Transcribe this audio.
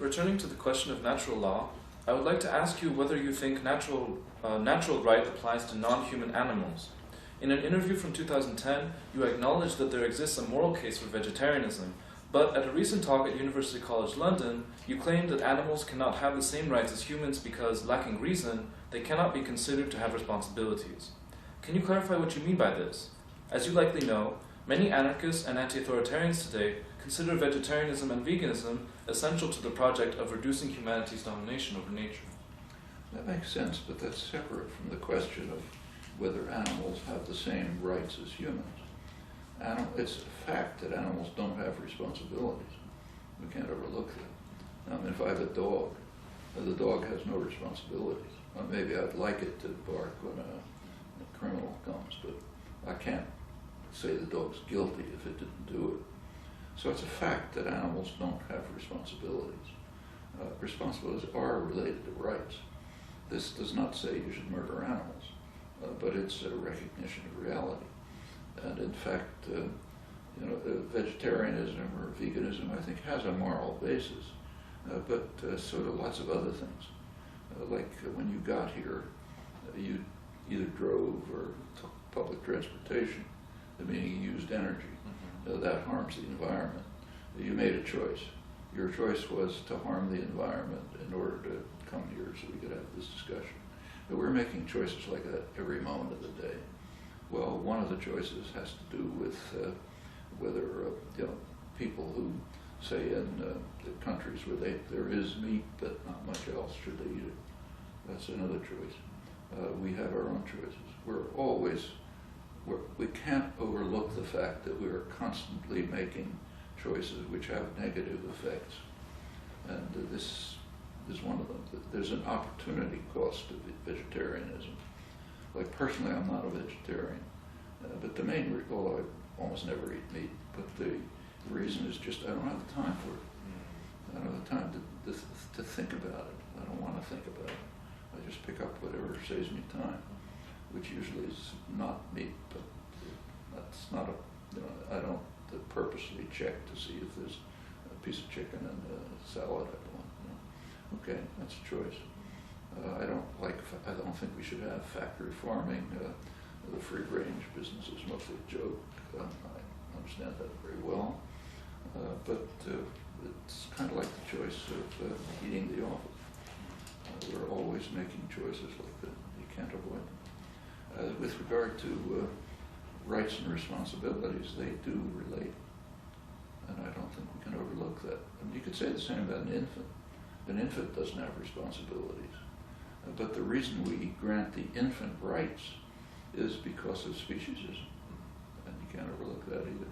Returning to the question of natural law, I would like to ask you whether you think natural right applies to non-human animals. In an interview from 2010, you acknowledged that there exists a moral case for vegetarianism, but at a recent talk at University College London, you claimed that animals cannot have the same rights as humans because, lacking reason, they cannot be considered to have responsibilities. Can you clarify what you mean by this? As you likely know, many anarchists and anti-authoritarians today consider vegetarianism and veganism essential to the project of reducing humanity's domination over nature. That makes sense, but that's separate from the question of whether animals have the same rights as humans. It's a fact that animals don't have responsibilities. We can't overlook that. If I have a dog, the dog has no responsibilities. Maybe I'd like it to bark when a criminal comes, but I can't say the dog's guilty if it didn't do it. So it's a fact that animals don't have responsibilities. Responsibilities are related to rights. This does not say you should murder animals, but it's a recognition of reality. And in fact, vegetarianism or veganism, I think, has a moral basis, but so do lots of other things. Like when you got here, you either drove or took public transportation, meaning you used energy. That harms the environment. You made a choice. Your choice was to harm the environment in order to come here so we could have this discussion. But we're making choices like that every moment of the day. Well, one of the choices has to do with whether people who say in the countries where there is meat but not much else, should they eat it? That's another choice. We have our own choices. We can't overlook the fact that we are constantly making choices which have negative effects. And this is one of them. There's an opportunity cost of vegetarianism. Like personally, I'm not a vegetarian, but the main reason, although I almost never eat meat, but the reason is just I don't have the time for it. I don't have the time to think about it. I don't want to think about it. I just pick up whatever saves me time, which usually is not meat, but that's not I don't purposely check to see if there's a piece of chicken and a salad I want. Okay, that's a choice. I don't think we should have factory farming. The free range business is mostly a joke. I understand that very well. But it's kind of like the choice of eating the office. We're always making choices like that. You can't avoid them. With regard to rights and responsibilities, they do relate. And I don't think we can overlook that. You could say the same about an infant. An infant doesn't have responsibilities. But the reason we grant the infant rights is because of speciesism. And you can't overlook that either.